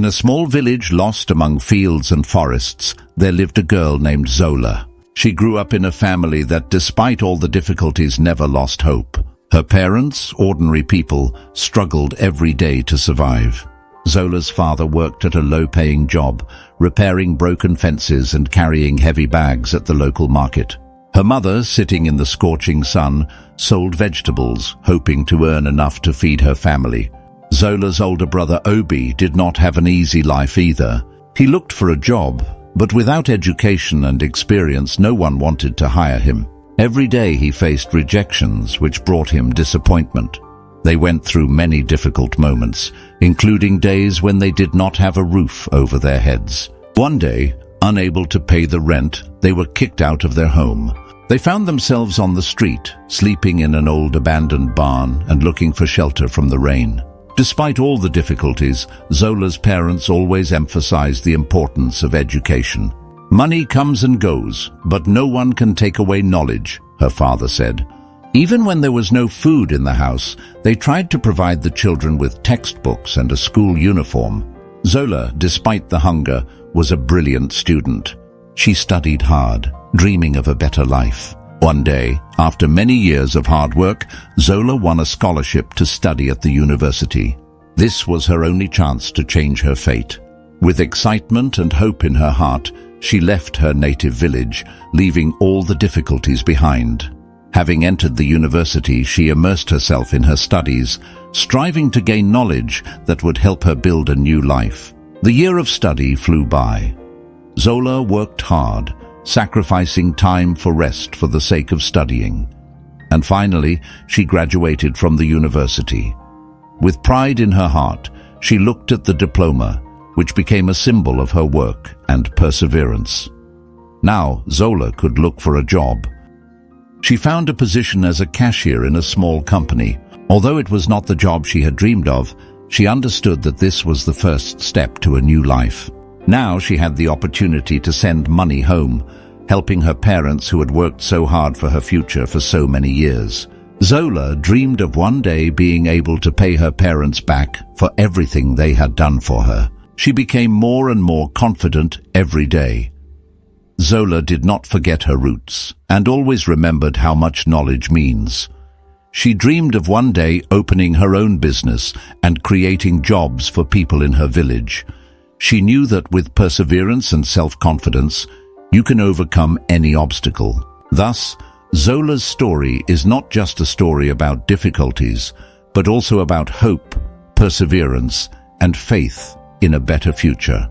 In a small village lost among fields and forests, there lived a girl named Zola. She grew up in a family that, despite all the difficulties, never lost hope. Her parents, ordinary people, struggled every day to survive. Zola's father worked at a low-paying job, repairing broken fences and carrying heavy bags at the local market. Her mother, sitting in the scorching sun, sold vegetables, hoping to earn enough to feed her family. Zola's older brother Obi did not have an easy life either. He looked for a job, but without education and experience, no one wanted to hire him. Every day he faced rejections, which brought him disappointment. They went through many difficult moments, including days when they did not have a roof over their heads. One day, unable to pay the rent, they were kicked out of their home. They found themselves on the street, sleeping in an old abandoned barn and looking for shelter from the rain. Despite all the difficulties, Zola's parents always emphasized the importance of education. "Money comes and goes, but no one can take away knowledge," her father said. Even when there was no food in the house, they tried to provide the children with textbooks and a school uniform. Zola, despite the hunger, was a brilliant student. She studied hard, dreaming of a better life. One day, after many years of hard work, Zola won a scholarship to study at the university. This was her only chance to change her fate. With excitement and hope in her heart, she left her native village, leaving all the difficulties behind. Having entered the university, she immersed herself in her studies, striving to gain knowledge that would help her build a new life. The year of study flew by. Zola worked hard, sacrificing time for rest for the sake of studying. And finally, she graduated from the university. With pride in her heart, she looked at the diploma, which became a symbol of her work and perseverance. Now, Zola could look for a job. She found a position as a cashier in a small company. Although it was not the job she had dreamed of, she understood that this was the first step to a new life. Now she had the opportunity to send money home, helping her parents who had worked so hard for her future for so many years. Zola dreamed of one day being able to pay her parents back for everything they had done for her. She became more and more confident every day. Zola did not forget her roots and always remembered how much knowledge means. She dreamed of one day opening her own business and creating jobs for people in her village. She knew that with perseverance and self-confidence, you can overcome any obstacle. Thus, Zola's story is not just a story about difficulties, but also about hope, perseverance, and faith in a better future.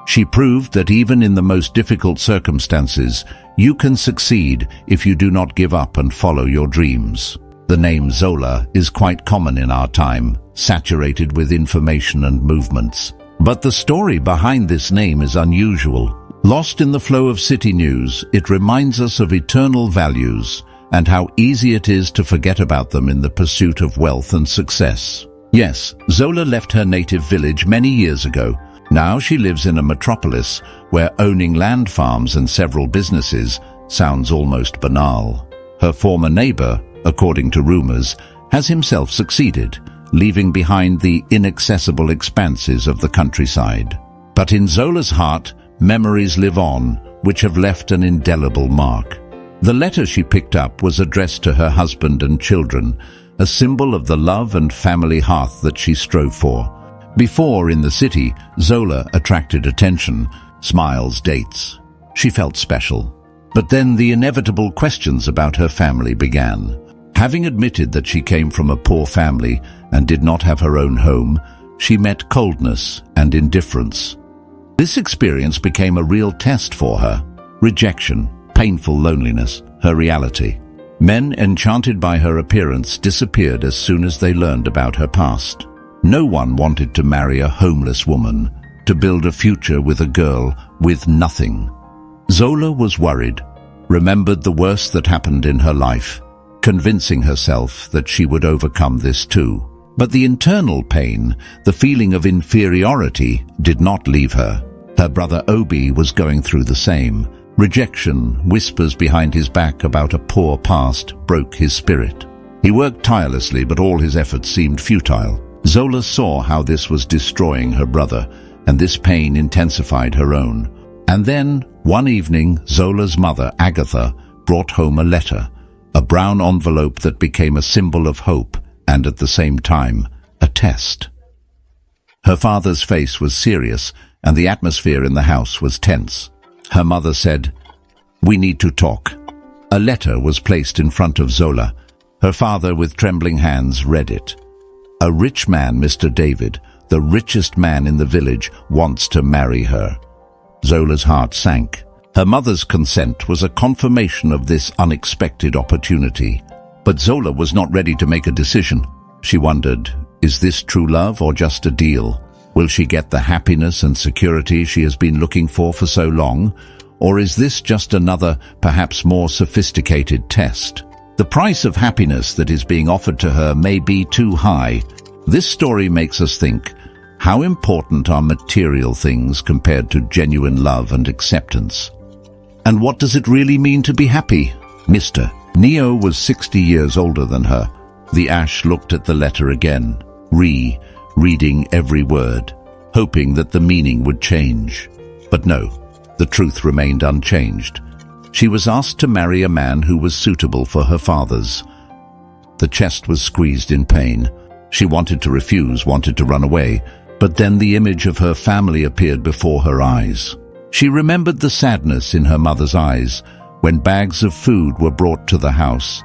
She proved that even in the most difficult circumstances, you can succeed if you do not give up and follow your dreams. The name Zola is quite common in our time, saturated with information and movements. But the story behind this name is unusual. Lost in the flow of city news, it reminds us of eternal values and how easy it is to forget about them in the pursuit of wealth and success. Yes, Zola left her native village many years ago. Now she lives in a metropolis where owning land farms and several businesses sounds almost banal. Her former neighbor, according to rumors, has himself succeeded, leaving behind the inaccessible expanses of the countryside. But in Zola's heart, memories live on, which have left an indelible mark. The letter she picked up was addressed to her husband and children, a symbol of the love and family hearth that she strove for. Before, in the city, Zola attracted attention, smiles, dates. She felt special. But then the inevitable questions about her family began. Having admitted that she came from a poor family and did not have her own home, she met coldness and indifference. This experience became a real test for her. Rejection, painful loneliness, her reality. Men enchanted by her appearance disappeared as soon as they learned about her past. No one wanted to marry a homeless woman, to build a future with a girl with nothing. Zola was worried, remembered the worst that happened in her life, convincing herself that she would overcome this too. But the internal pain, the feeling of inferiority, did not leave her. Her brother Obi was going through the same. Rejection, whispers behind his back about a poor past, broke his spirit. He worked tirelessly, but all his efforts seemed futile. Zola saw how this was destroying her brother, and this pain intensified her own. And then, one evening, Zola's mother, Agatha, brought home a letter, a brown envelope that became a symbol of hope and, at the same time, a test. Her father's face was serious, and the atmosphere in the house was tense. Her mother said, "We need to talk." A letter was placed in front of Zola. Her father, with trembling hands, read it. "A rich man, Mr. David, the richest man in the village, wants to marry her." Zola's heart sank. Her mother's consent was a confirmation of this unexpected opportunity. But Zola was not ready to make a decision. She wondered, is this true love or just a deal? Will she get the happiness and security she has been looking for so long? Or is this just another, perhaps more sophisticated test? The price of happiness that is being offered to her may be too high. This story makes us think, how important are material things compared to genuine love and acceptance? And what does it really mean to be happy? Mr. Neo was 60 years older than her. The Ash looked at the letter again, reading every word, hoping that the meaning would change. But no, the truth remained unchanged. She was asked to marry a man who was suitable for her father's. The chest was squeezed in pain. She wanted to refuse, wanted to run away, but then the image of her family appeared before her eyes. She remembered the sadness in her mother's eyes when bags of food were brought to the house.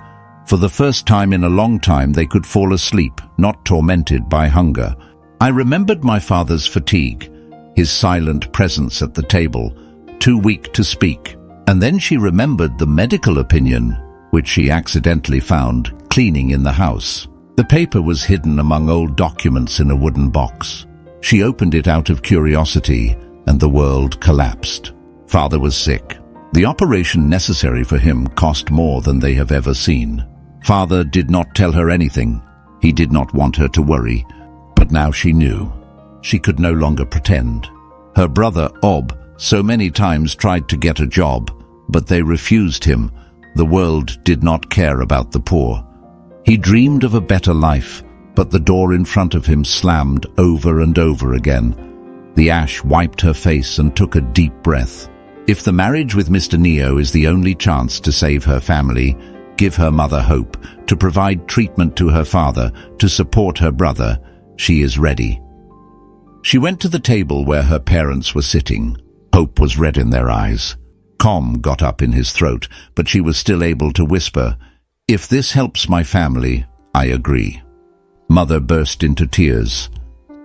For the first time in a long time they could fall asleep, not tormented by hunger. I remembered my father's fatigue, his silent presence at the table, too weak to speak. And then she remembered the medical opinion, which she accidentally found cleaning in the house. The paper was hidden among old documents in a wooden box. She opened it out of curiosity, and the world collapsed. Father was sick. The operation necessary for him cost more than they have ever seen. Father did not tell her anything. He did not want her to worry, but now she knew. She could no longer pretend. Her brother, Ob, so many times tried to get a job, but they refused him. The world did not care about the poor. He dreamed of a better life, but the door in front of him slammed over and over again. The Ash wiped her face and took a deep breath. If the marriage with Mr. Neo is the only chance to save her family, give her mother hope, to provide treatment to her father, to support her brother, she is ready. She went to the table where her parents were sitting. Hope was red in their eyes. Calm got up in his throat, but she was still able to whisper, "If this helps my family, I agree." Mother burst into tears.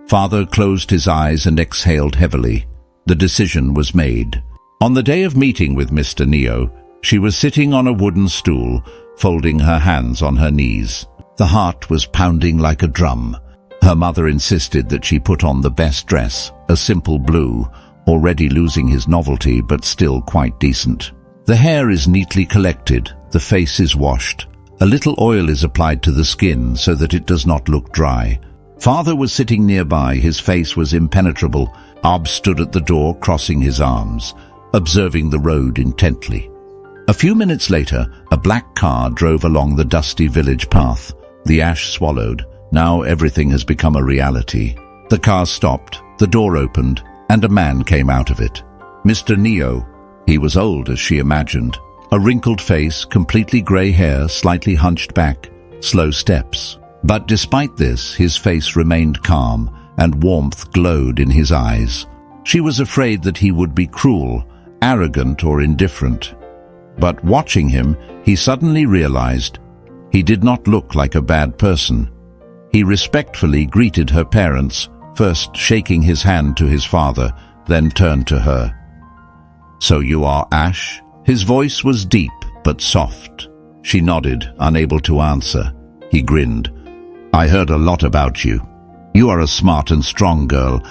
Father closed his eyes and exhaled heavily. The decision was made. On the day of meeting with Mr. Neo, she was sitting on a wooden stool, folding her hands on her knees. The heart was pounding like a drum. Her mother insisted that she put on the best dress, a simple blue, already losing his novelty but still quite decent. The hair is neatly collected, the face is washed. A little oil is applied to the skin so that it does not look dry. Father was sitting nearby, his face was impenetrable. Ob stood at the door, crossing his arms, observing the road intently. A few minutes later, a black car drove along the dusty village path. The Ash swallowed. Now everything has become a reality. The car stopped, the door opened, and a man came out of it. Mr. Neo. He was old as she imagined. A wrinkled face, completely grey hair, slightly hunched back, slow steps. But despite this, his face remained calm, and warmth glowed in his eyes. She was afraid that he would be cruel, arrogant or indifferent. But watching him, he suddenly realized he did not look like a bad person. He respectfully greeted her parents, first shaking his hand to his father, then turned to her. "So you are Ash?" His voice was deep but soft. She nodded, unable to answer. He grinned. "I heard a lot about you. You are a smart and strong girl."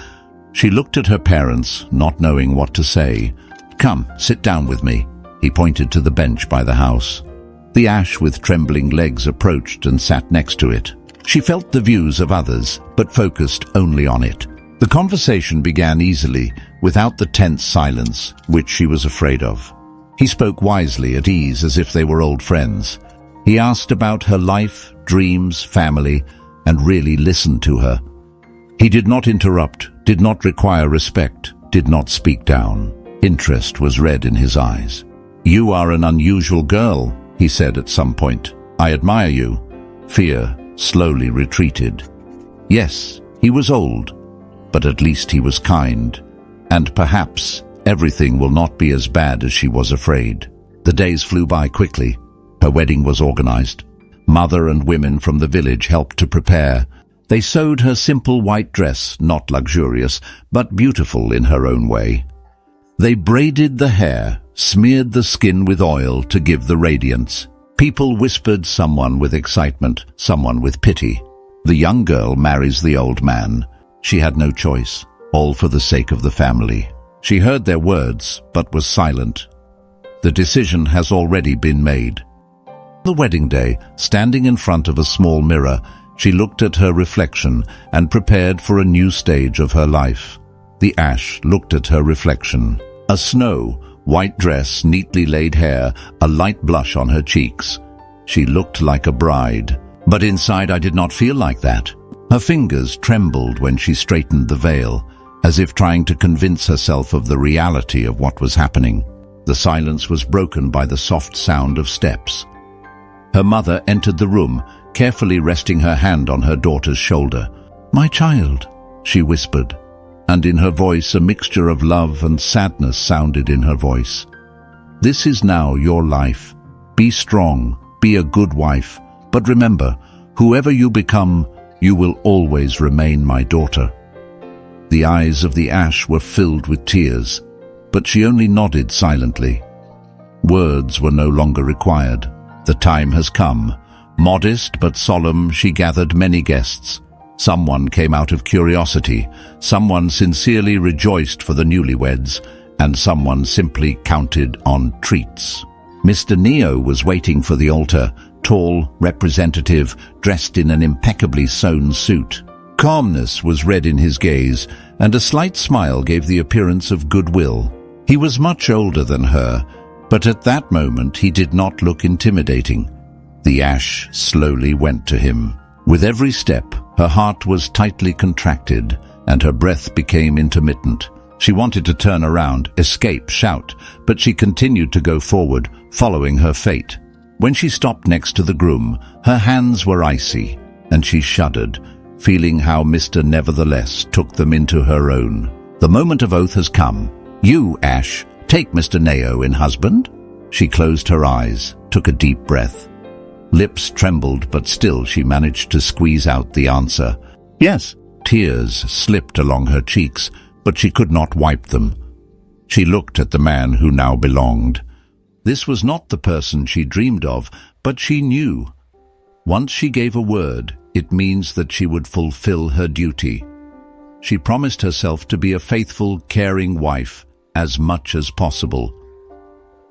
She looked at her parents, not knowing what to say. "Come, sit down with me." He pointed to the bench by the house. The Ash with trembling legs approached and sat next to it. She felt the views of others, but focused only on it. The conversation began easily, without the tense silence, which she was afraid of. He spoke wisely, at ease, as if they were old friends. He asked about her life, dreams, family, and really listened to her. He did not interrupt, did not require respect, did not speak down. Interest was read in his eyes. "You are an unusual girl," he said at some point. "I admire you." Fear slowly retreated. Yes, he was old, but at least he was kind. And perhaps everything will not be as bad as she was afraid. The days flew by quickly. Her wedding was organized. Mother and women from the village helped to prepare. They sewed her simple white dress, not luxurious, but beautiful in her own way. They braided the hair, smeared the skin with oil to give the radiance. People whispered, someone with excitement, someone with pity. The young girl marries the old man. She had no choice, all for the sake of the family. She heard their words, but was silent. The decision has already been made. The wedding day, standing in front of a small mirror, she looked at her reflection and prepared for a new stage of her life. The ash looked at her reflection. A snow, white dress, neatly laid hair, a light blush on her cheeks. She looked like a bride. But inside I did not feel like that. Her fingers trembled when she straightened the veil, as if trying to convince herself of the reality of what was happening. The silence was broken by the soft sound of steps. Her mother entered the room, carefully resting her hand on her daughter's shoulder. "My child," she whispered, and in her voice a mixture of love and sadness sounded in her voice. "This is now your life. Be strong, be a good wife, but remember, whoever you become, you will always remain my daughter." The eyes of the ash were filled with tears, but she only nodded silently. Words were no longer required. The time has come. Modest but solemn, she gathered many guests. Someone came out of curiosity, someone sincerely rejoiced for the newlyweds, and someone simply counted on treats. Mr. Neo was waiting for the altar, tall, representative, dressed in an impeccably sewn suit. Calmness was read in his gaze, and a slight smile gave the appearance of goodwill. He was much older than her, but at that moment he did not look intimidating. The ash slowly went to him. With every step, her heart was tightly contracted, and her breath became intermittent. She wanted to turn around, escape, shout, but she continued to go forward, following her fate. When she stopped next to the groom, her hands were icy, and she shuddered, feeling how Mr. Nevertheless took them into her own. "The moment of oath has come. You, Ash, take Mr. Neo in husband?" She closed her eyes, took a deep breath. Lips trembled, but still she managed to squeeze out the answer. "Yes." Tears slipped along her cheeks, but she could not wipe them. She looked at the man who now belonged. This was not the person she dreamed of, but she knew. Once she gave a word, it means that she would fulfill her duty. She promised herself to be a faithful, caring wife, as much as possible.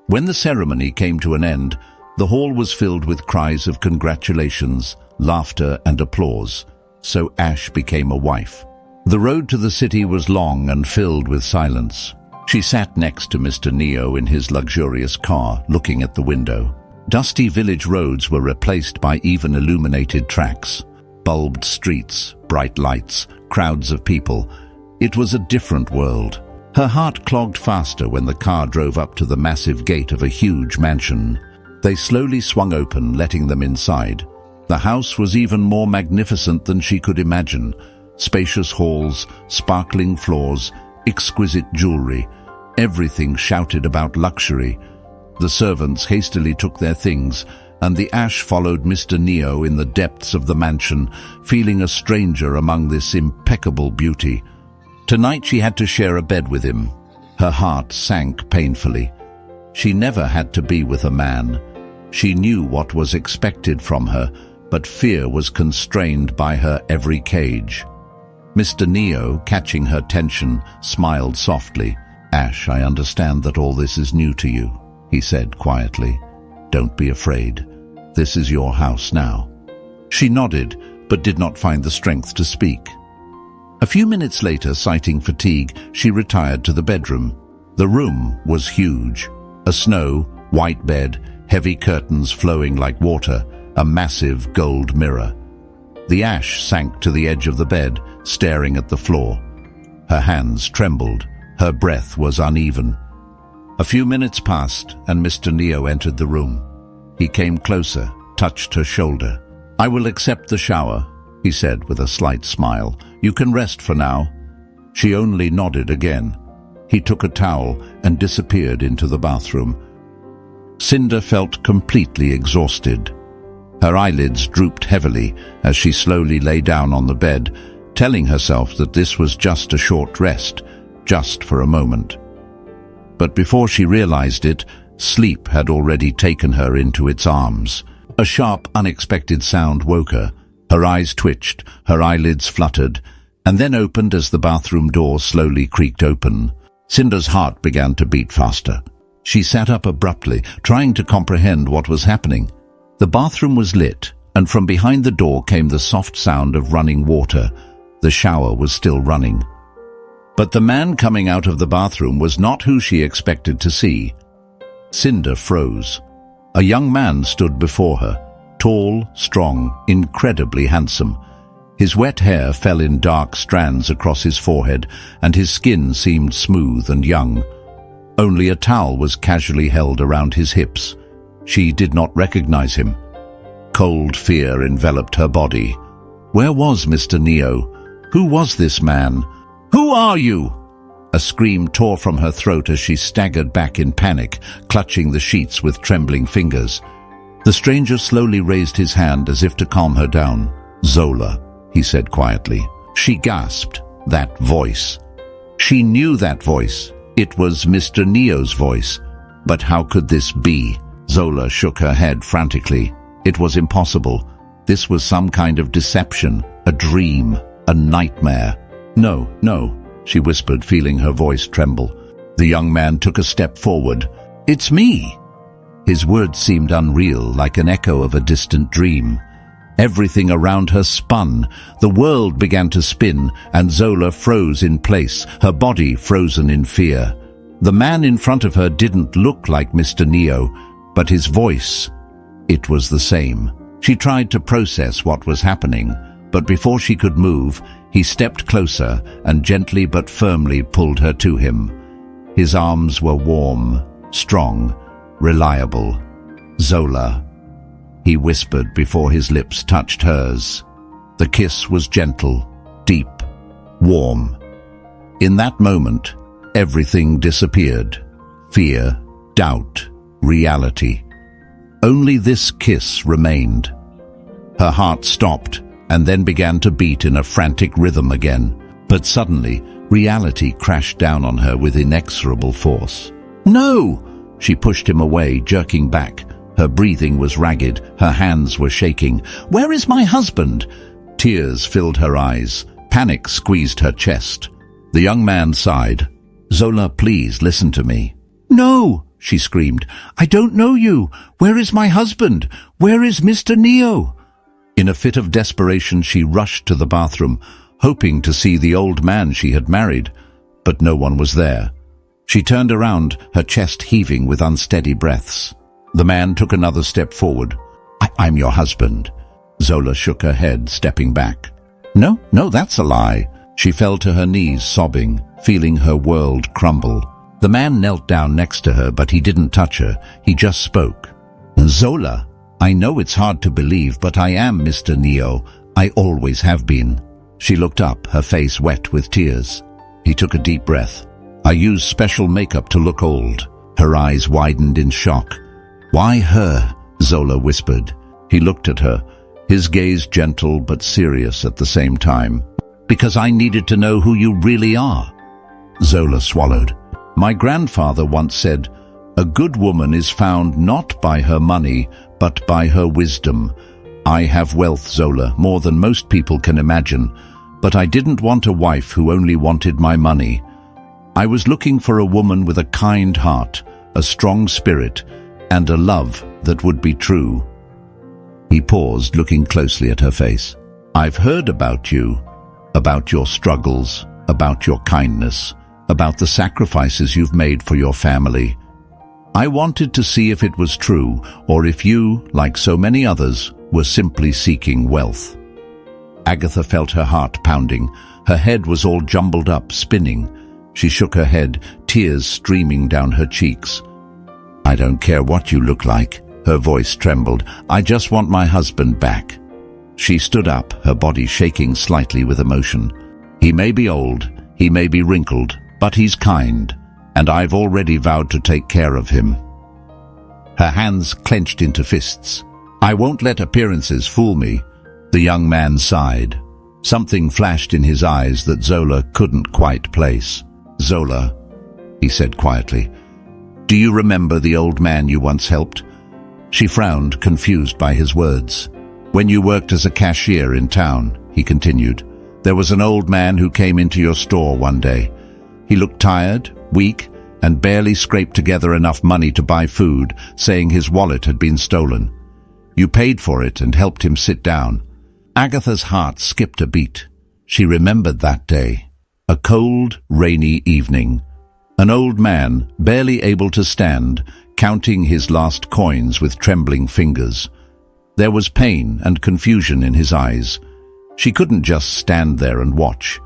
When the ceremony came to an end, the hall was filled with cries of congratulations, laughter and applause. So Ash became a wife. The road to the city was long and filled with silence. She sat next to Mr. Neo in his luxurious car, looking at the window. Dusty village roads were replaced by even illuminated tracks. Bulbed streets, bright lights, crowds of people. It was a different world. Her heart clogged faster when the car drove up to the massive gate of a huge mansion. They slowly swung open, letting them inside. The house was even more magnificent than she could imagine. Spacious halls, sparkling floors, exquisite jewelry. Everything shouted about luxury. The servants hastily took their things, and the ash followed Mr. Neo in the depths of the mansion, feeling a stranger among this impeccable beauty. Tonight she had to share a bed with him. Her heart sank painfully. She never had to be with a man. She knew what was expected from her, but fear was constrained by her every cage. Mr. Neo, catching her tension, smiled softly. "Ash, I understand that all this is new to you," he said quietly. "Don't be afraid. This is your house now." She nodded, but did not find the strength to speak. A few minutes later, citing fatigue, she retired to the bedroom. The room was huge. A snow, white bed, heavy curtains flowing like water, a massive gold mirror. The ash sank to the edge of the bed, staring at the floor. Her hands trembled. Her breath was uneven. A few minutes passed, and Mr. Neo entered the room. He came closer, touched her shoulder. "I will accept the shower," he said with a slight smile. "You can rest for now." She only nodded again. He took a towel and disappeared into the bathroom. Cinder felt completely exhausted. Her eyelids drooped heavily as she slowly lay down on the bed, telling herself that this was just a short rest, just for a moment. But before she realized it, sleep had already taken her into its arms. A sharp, unexpected sound woke her. Her eyes twitched, her eyelids fluttered, and then opened as the bathroom door slowly creaked open. Cinder's heart began to beat faster. She sat up abruptly, trying to comprehend what was happening. The bathroom was lit, and from behind the door came the soft sound of running water. The shower was still running. But the man coming out of the bathroom was not who she expected to see. Cinder froze. A young man stood before her, tall, strong, incredibly handsome. His wet hair fell in dark strands across his forehead, and his skin seemed smooth and young. Only a towel was casually held around his hips. She did not recognize him. Cold fear enveloped her body. Where was Mr. Neo? Who was this man? "Who are you?" A scream tore from her throat as she staggered back in panic, clutching the sheets with trembling fingers. The stranger slowly raised his hand as if to calm her down. "Zola," he said quietly. She gasped. That voice. She knew that voice. It was Mr. Neo's voice. But how could this be? Zola shook her head frantically. It was impossible. This was some kind of deception, a dream, a nightmare. "No, no," she whispered, feeling her voice tremble. The young man took a step forward. "It's me." His words seemed unreal, like an echo of a distant dream. Everything around her spun. The world began to spin, and Zola froze in place, her body frozen in fear. The man in front of her didn't look like Mr. Neo, but his voice, it was the same. She tried to process what was happening, but before she could move, he stepped closer and gently but firmly pulled her to him. His arms were warm, strong, reliable. "Zola," he whispered before his lips touched hers. The kiss was gentle, deep, warm. In that moment, everything disappeared. Fear, doubt, reality. Only this kiss remained. Her heart stopped and then began to beat in a frantic rhythm again. But suddenly, reality crashed down on her with inexorable force. "No!" She pushed him away, jerking back. Her breathing was ragged, her hands were shaking. "Where is my husband?" Tears filled her eyes. Panic squeezed her chest. The young man sighed. "Zola, please listen to me." "No!" she screamed. "I don't know you. Where is my husband? Where is Mr. Neo?" In a fit of desperation, she rushed to the bathroom, hoping to see the old man she had married, but no one was there. She turned around, her chest heaving with unsteady breaths. The man took another step forward. I'm your husband." Zola shook her head, stepping back. No, that's a lie." She fell to her knees, sobbing, feeling her world crumble. The man knelt down next to her, but he didn't touch her. He just spoke. "Zola, I know it's hard to believe, but I am Mr. Neo. I always have been." She looked up, her face wet with tears. He took a deep breath. "I use special makeup to look old." Her eyes widened in shock. "Why her?" Zola whispered. He looked at her, his gaze gentle but serious at the same time. "Because I needed to know who you really are." Zola swallowed. "My grandfather once said, 'A good woman is found not by her money, but by her wisdom.' I have wealth, Zola, more than most people can imagine, but I didn't want a wife who only wanted my money. I was looking for a woman with a kind heart, a strong spirit, and a love that would be true." He paused, looking closely at her face. "I've heard about you, about your struggles, about your kindness, about the sacrifices you've made for your family. I wanted to see if it was true, or if you, like so many others, were simply seeking wealth." Agatha felt her heart pounding. Her head was all jumbled up, spinning. She shook her head, tears streaming down her cheeks. "I don't care what you look like." Her voice trembled. "I just want my husband back." She stood up, her body shaking slightly with emotion. "He may be old, he may be wrinkled, but he's kind, and I've already vowed to take care of him." Her hands clenched into fists. "I won't let appearances fool me." The young man sighed. Something flashed in his eyes that Zola couldn't quite place. "Zola," he said quietly, "do you remember the old man you once helped?" She frowned, confused by his words. "When you worked as a cashier in town," he continued, "there was an old man who came into your store one day. He looked tired, weak, and barely scraped together enough money to buy food, saying his wallet had been stolen. You paid for it and helped him sit down." Agatha's heart skipped a beat. She remembered that day. A cold, rainy evening. An old man, barely able to stand, counting his last coins with trembling fingers. There was pain and confusion in his eyes. She couldn't just stand there and watch.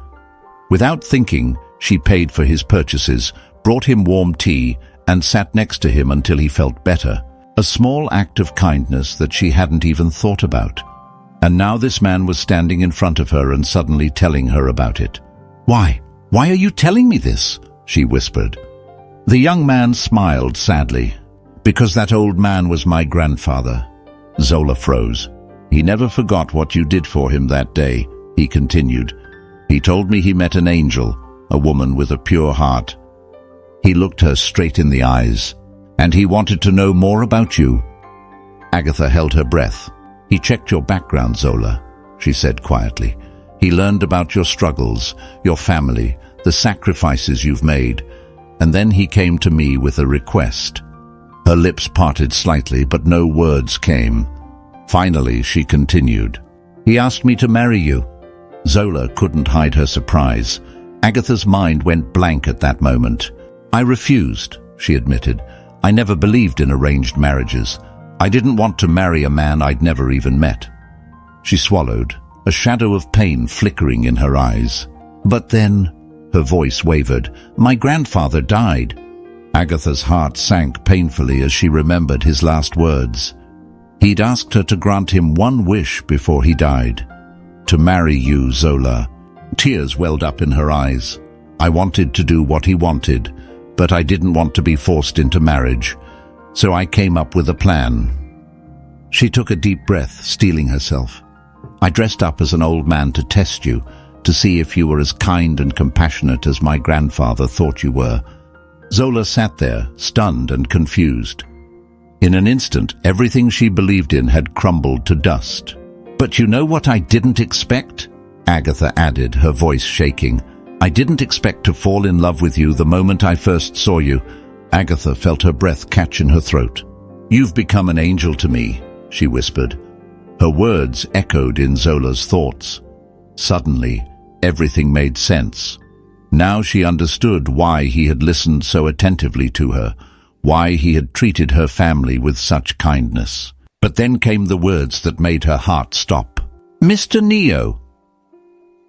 Without thinking, she paid for his purchases, brought him warm tea, and sat next to him until he felt better. A small act of kindness that she hadn't even thought about. And now this man was standing in front of her and suddenly telling her about it. "Why? Why are you telling me this?" she whispered. The young man smiled sadly. "Because that old man was my grandfather." Zola froze. "He never forgot what you did for him that day," he continued. "He told me he met an angel, a woman with a pure heart. He looked her straight in the eyes, and he wanted to know more about you." Agatha held her breath. "He checked your background, Zola," she said quietly. "He learned about your struggles, your family, the sacrifices you've made, and then he came to me with a request." Her lips parted slightly, but no words came. Finally, she continued. "He asked me to marry you." Zola couldn't hide her surprise. Agatha's mind went blank at that moment. "I refused," she admitted. "I never believed in arranged marriages. I didn't want to marry a man I'd never even met." She swallowed, a shadow of pain flickering in her eyes. "But then," her voice wavered, "my grandfather died." Agatha's heart sank painfully as she remembered his last words. He'd asked her to grant him one wish before he died. "To marry you, Zola." Tears welled up in her eyes. "I wanted to do what he wanted, but I didn't want to be forced into marriage. So I came up with a plan." She took a deep breath, steeling herself. "I dressed up as an old man to test you, to see if you were as kind and compassionate as my grandfather thought you were." Zola sat there, stunned and confused. In an instant, everything she believed in had crumbled to dust. "But you know what I didn't expect?" Agatha added, her voice shaking. "I didn't expect to fall in love with you the moment I first saw you." Agatha felt her breath catch in her throat. "You've become an angel to me," she whispered. Her words echoed in Zola's thoughts. Suddenly, everything made sense. Now she understood why he had listened so attentively to her, why he had treated her family with such kindness. But then came the words that made her heart stop. "Mr. Neo."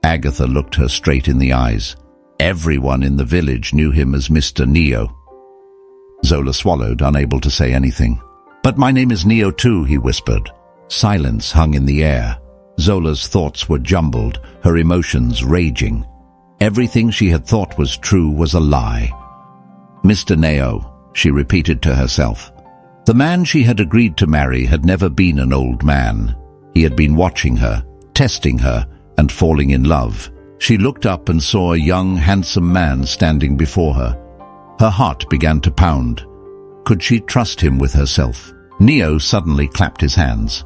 Agatha looked her straight in the eyes. Everyone in the village knew him as Mr. Neo. Zola swallowed, unable to say anything. "But my name is Neo too," he whispered. Silence hung in the air. Zola's thoughts were jumbled, her emotions raging. Everything she had thought was true was a lie. "Mr. Neo," she repeated to herself. The man she had agreed to marry had never been an old man. He had been watching her, testing her, and falling in love. She looked up and saw a young, handsome man standing before her. Her heart began to pound. Could she trust him with herself? Neo suddenly clapped his hands.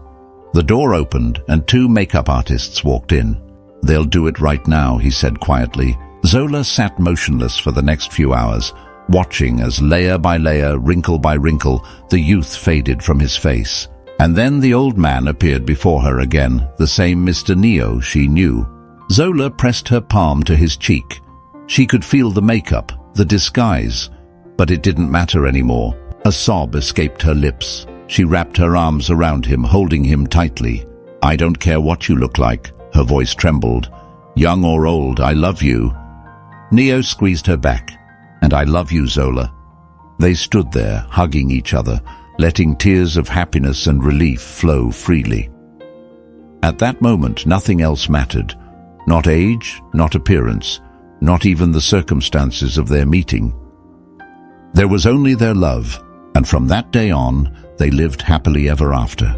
The door opened and two makeup artists walked in. "They'll do it right now," he said quietly. Zola sat motionless for the next few hours, watching as layer by layer, wrinkle by wrinkle, the youth faded from his face. And then the old man appeared before her again, the same Mr. Neo she knew. Zola pressed her palm to his cheek. She could feel the makeup, the disguise, but it didn't matter anymore. A sob escaped her lips. She wrapped her arms around him, holding him tightly. "I don't care what you look like. Her voice trembled. "Young or old, I love you." Neo squeezed her back. "And I love you, Zola." They stood there, hugging each other, letting tears of happiness and relief flow freely. At that moment, nothing else mattered. Not age, not appearance, not even the circumstances of their meeting. There was only their love, and from that day on, they lived happily ever after.